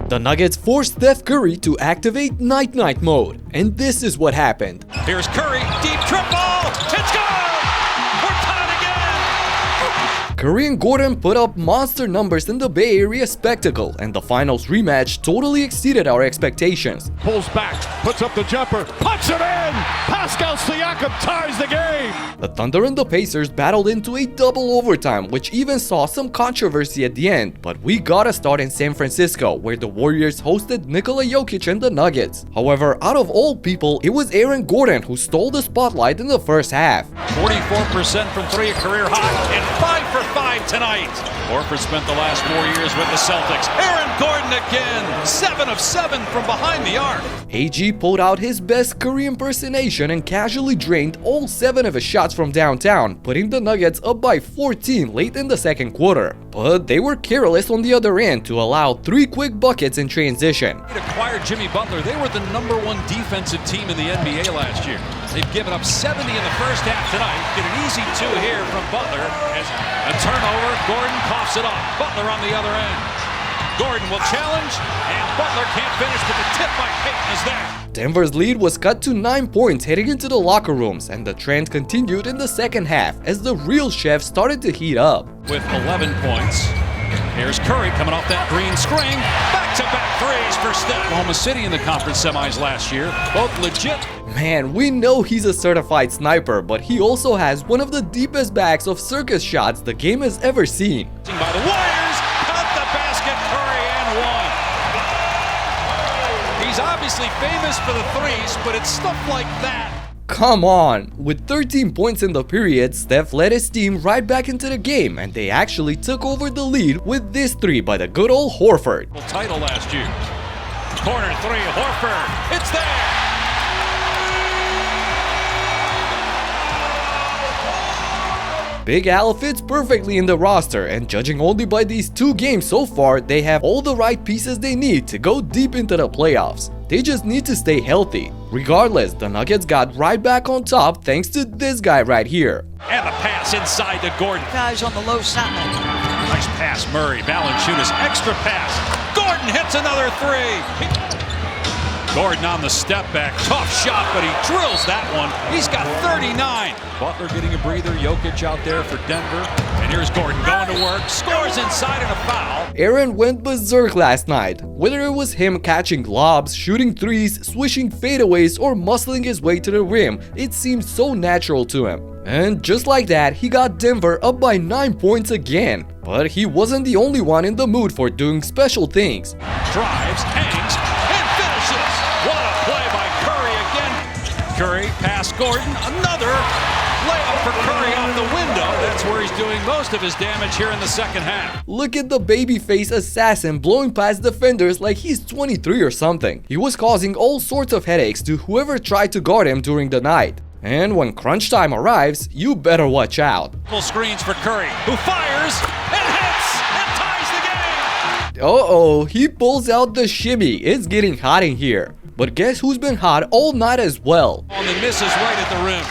The Nuggets forced Steph Curry to activate night-night mode, and this is what happened. Here's Curry, deep triple! It's good! We're tied again! Curry and Gordon put up monster numbers in the Bay Area spectacle, and the finals rematch totally exceeded our expectations. Pulls back, puts up the jumper, puts it in! Pascal Siakam ties the game! The Thunder and the Pacers battled into a double overtime, which even saw some controversy at the end, but we got a start in San Francisco, where the Warriors hosted Nikola Jokic and the Nuggets. However, out of all people, it was Aaron Gordon who stole the spotlight in the first half. 44% from three, a career high, and 5 for 5 tonight. Horford spent the last 4 years with the Celtics. Aaron Gordon again, 7 of 7 from behind the arc. AG pulled out his best Curry impersonation and casually drained all 7 of his shots from downtown, putting the Nuggets up by 14 late in the second quarter. But they were careless on the other end to allow 3 quick buckets in transition. They acquired Jimmy Butler. They were the #1 defensive team in the NBA last year. They've given up 70 in the first half tonight. Get an easy 2 here from Butler. As a turnover, Gordon coughs it off. Butler on the other end. Gordon will challenge, and Butler can't finish, but the tip by Payton is there. Denver's lead was cut to 9 points heading into the locker rooms, and the trend continued in the second half as the real chef started to heat up. With 11 points, here's Curry coming off that green screen. Back-to-back threes for Steph. Oklahoma City in the conference semis last year, both legit. Man, we know he's a certified sniper, but he also has one of the deepest bags of circus shots the game has ever seen. By the Warriors, cut the basket, Curry, and one. He's obviously famous for the threes, but it's stuff like that. Come on! With 13 points in the period, Steph led his team right back into the game, and they actually took over the lead with this 3 by the good old Horford. Title last year. Corner 3, Horford. It's there. Big Al fits perfectly in the roster, and judging only by these 2 games so far, they have all the right pieces they need to go deep into the playoffs. They just need to stay healthy. Regardless, the Nuggets got right back on top thanks to this guy right here. And the pass inside to Gordon. Guys on the low side. Nice pass, Murray. Valanciunas, extra pass. Gordon hits another 3. Gordon on the step back. Tough shot, but he drills that one. He's got 39. Butler getting a breather. Jokic out there for Denver. And here's Gordon going to work. Scores inside and a foul. Aaron went berserk last night. Whether it was him catching lobs, shooting threes, swishing fadeaways, or muscling his way to the rim, it seemed so natural to him. And just like that, he got Denver up by 9 points again. But he wasn't the only one in the mood for doing special things. Drives, hangs, and finishes. What a play by Curry again. Curry past Gordon. Another layup for Curry off the window. That's where he's doing most of his damage here in the second half. Look at the babyface assassin blowing past defenders like he's 23 or something. He was causing all sorts of headaches to whoever tried to guard him during the night. And when crunch time arrives, you better watch out. Full screens for Curry, who fires and hits and ties the game. Uh-oh, he pulls out the shimmy. It's getting hot in here. But guess who's been hot all night as well? And misses right at the rim.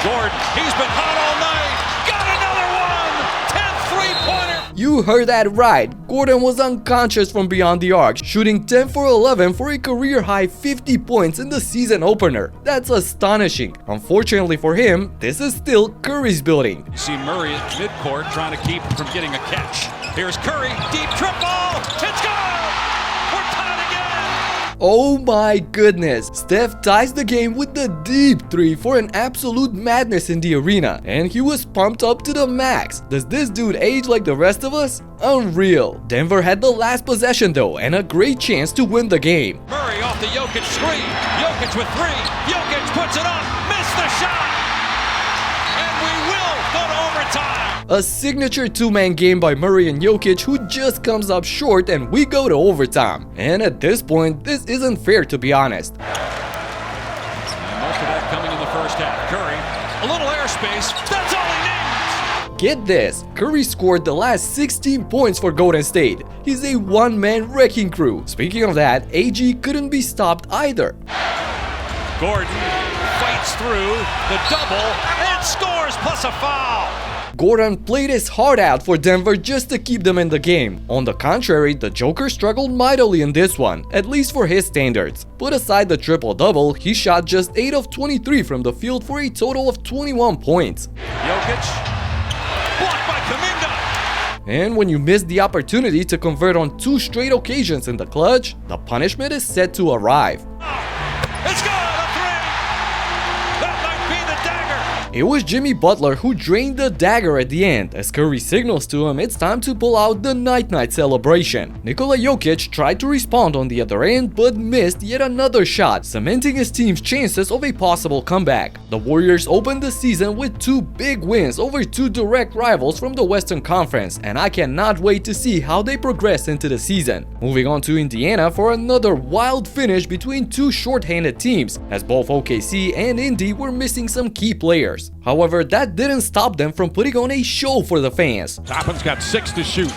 Gordon, he's been hot all night. Got another one. 10 3-pointer. You heard that right. Gordon was unconscious from beyond the arc, shooting 10 for 11 for a career-high 50 points in the season opener. That's astonishing. Unfortunately for him, this is still Curry's building. You see Murray at midcourt trying to keep him from getting a catch. Here's Curry, deep triple. It's good. We're tied again. Oh my goodness, Steph ties the game with the deep 3 for an absolute madness in the arena, and he was pumped up to the max. Does this dude age like the rest of us? Unreal. Denver had the last possession though, and a great chance to win the game. Murray off the Jokic screen. Jokic with 3. Jokic puts it up. Missed the shot. And we will go to overtime. A signature 2-man game by Murray and Jokic, who just comes up short, and we go to overtime. And at this point, this isn't fair, to be honest. And most of that coming in the first half. Curry, a little airspace. That's all he needs. Get this, Curry scored the last 16 points for Golden State. He's a one-man wrecking crew. Speaking of that, AG couldn't be stopped either. Gordon fights through the double and scores plus a foul. Gordon played his heart out for Denver just to keep them in the game. On the contrary, the Joker struggled mightily in this one, at least for his standards. Put aside the triple-double, he shot just 8 of 23 from the field for a total of 21 points. Jokic, blocked by Kuminga. And when you miss the opportunity to convert on 2 straight occasions in the clutch, the punishment is set to arrive. It's good, a three. That might be the dagger. It was Jimmy Butler who drained the dagger at the end, as Curry signals to him it's time to pull out the night-night celebration. Nikola Jokic tried to respond on the other end but missed yet another shot, cementing his team's chances of a possible comeback. The Warriors opened the season with 2 big wins over 2 direct rivals from the Western Conference, and I cannot wait to see how they progress into the season. Moving on to Indiana for another wild finish between 2 short-handed teams, as both OKC and Indy were missing some key players. However, that didn't stop them from putting on a show for the fans. Toppin's got 6 to shoot.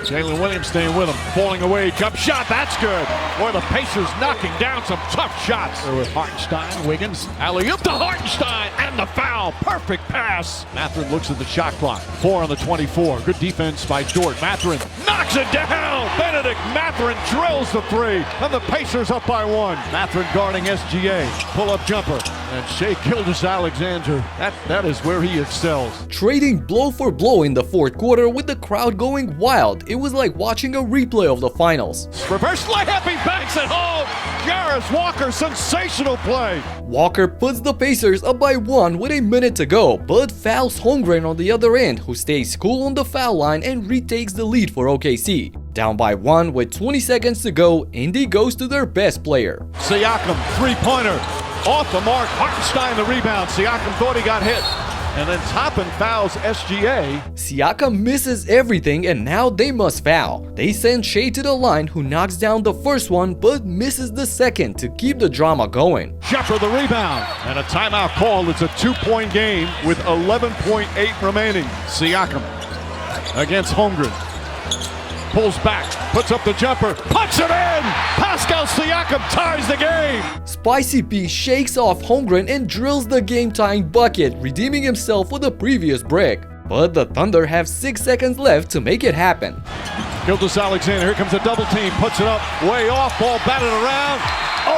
Jalen Williams staying with him, falling away, jump shot, that's good. Boy, the Pacers knocking down some tough shots. They're with Hartenstein, Wiggins, alley-oop to Hartenstein, and the foul, perfect pass. Mathurin looks at the shot clock, 4 on the 24. Good defense by Dort. Mathurin knocks it down. Benedict Mathurin drills the 3, and the Pacers up by 1. Mathurin guarding SGA, pull-up jumper, and Shai Gilgeous-Alexander, that is where he excels. Trading blow for blow in the 4th quarter with the crowd going wild. It was like watching a replay of the finals. Reverse layup, he banks it home. Jarris Walker, sensational play. Walker puts the Pacers up by 1 with a minute to go, but fouls Holmgren on the other end, who stays cool on the foul line and retakes the lead for OKC. Down by 1 with 20 seconds to go, Indy goes to their best player. Siakam, 3-pointer. Off the mark, Hartenstein the rebound. Siakam thought he got hit. And then Toppin fouls SGA. Siakam misses everything and now they must foul. They send Shai to the line, who knocks down the first one but misses the second to keep the drama going. Jumper the rebound. And a timeout call. It's a 2-point game with 11.8 remaining. Siakam against Holmgren. Pulls back, puts up the jumper, puts it in! Pascal Siakam ties the game! Spicy P shakes off Holmgren and drills the game-tying bucket, redeeming himself for the previous break. But the Thunder have 6 seconds left to make it happen. Gilgeous-Alexander, here comes a double team, puts it up, way off, ball batted around,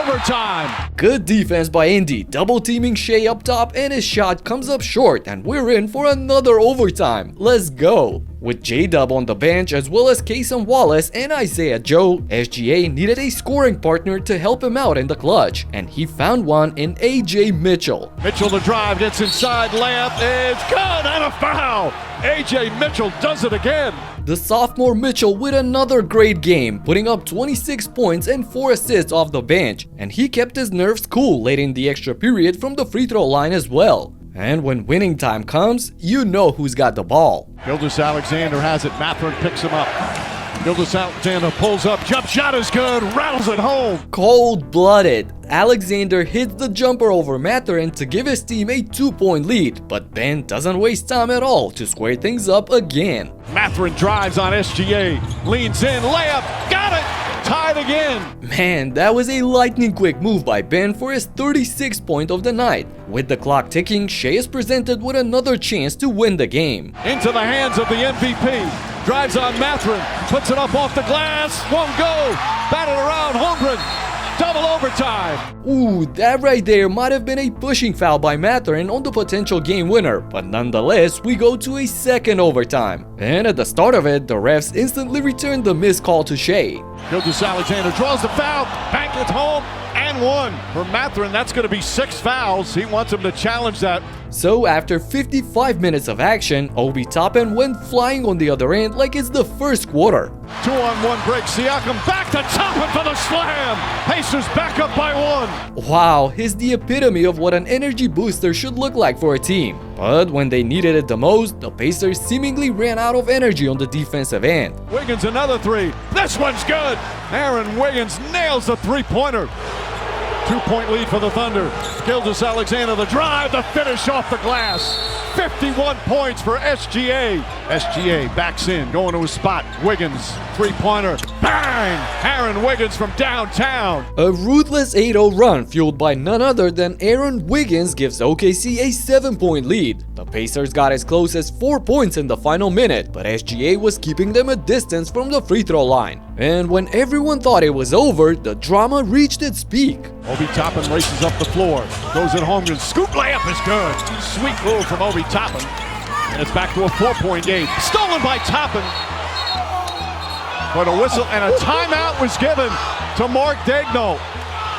overtime! Good defense by Indy, double teaming Shai up top, and his shot comes up short, and we're in for another overtime. Let's go! With J-Dub on the bench as well as Cason Wallace and Isaiah Joe, SGA needed a scoring partner to help him out in the clutch, and he found one in AJ Mitchell. Mitchell the drive, gets inside, layup, it's good, and a foul! AJ Mitchell does it again! The sophomore Mitchell with another great game, putting up 26 points and 4 assists off the bench, and he kept his nerves cool late in the extra period from the free throw line as well. And when winning time comes, you know who's got the ball. Gilgeous-Alexander has it, Mathurin picks him up. Gilgeous-Alexander pulls up, jump shot is good, rattles it home. Cold-blooded. Alexander hits the jumper over Mathurin to give his team a 2-point lead, but then doesn't waste time at all to square things up again. Mathurin drives on SGA, leans in, layup, got it! Tied again! Man, that was a lightning-quick move by Ben for his 36th point of the night. With the clock ticking, Shai is presented with another chance to win the game. Into the hands of the MVP. Drives on Mathurin, puts it up off the glass, won't go. Batted around Holmgren. Double overtime. Ooh, that right there might have been a pushing foul by Mathurin on the potential game winner, but nonetheless, we go to a second overtime. And at the start of it, the refs instantly returned the missed call to Shai. Gilgeous-Alexander draws the foul, banked it home, and one. For Mathurin, that's going to be 6 fouls. He wants him to challenge that. So after 55 minutes of action, Obi Toppin went flying on the other end like it's the first quarter. 2-on-1 break, Siakam back to Toppin for the slam. Pacers back up by 1. Wow, he's the epitome of what an energy booster should look like for a team. But when they needed it the most, the Pacers seemingly ran out of energy on the defensive end. Wiggins another 3. This one's good. Aaron Wiggins nails the 3-pointer. 2-point lead for the Thunder. Gilgeous-Alexander the drive, the finish off the glass. 51 points for SGA. SGA backs in, going to his spot. Wiggins, three-pointer. Bang! Aaron Wiggins from downtown. A ruthless 8-0 run fueled by none other than Aaron Wiggins gives OKC a 7-point lead. The Pacers got as close as 4 points in the final minute, but SGA was keeping them a distance from the free throw line. And when everyone thought it was over, the drama reached its peak. Obi Toppin races up the floor, goes at home, and scoop layup is good. Sweet move from Obi Toppin. And it's back to a 4-point game. Stolen by Toppin. But a whistle and a timeout was given to Mark Daigneault.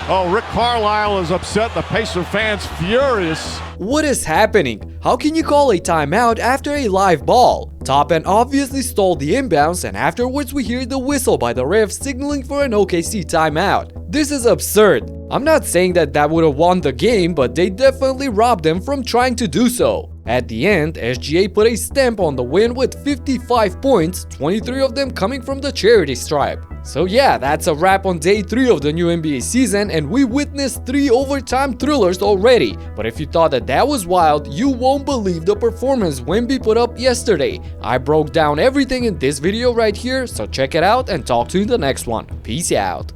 Oh, Rick Carlisle is upset. The Pacer fans furious. What is happening? How can you call a timeout after a live ball? Toppin obviously stole the inbounds, and afterwards we hear the whistle by the ref signaling for an OKC timeout. This is absurd. I'm not saying that would have won the game, but they definitely robbed them from trying to do so. At the end, SGA put a stamp on the win with 55 points, 23 of them coming from the charity stripe. So yeah, that's a wrap on day 3 of the new NBA season, and we witnessed 3 overtime thrillers already. But if you thought that was wild, you won't believe the performance Wemby put up yesterday. I broke down everything in this video right here, so check it out and talk to you in the next one. Peace out.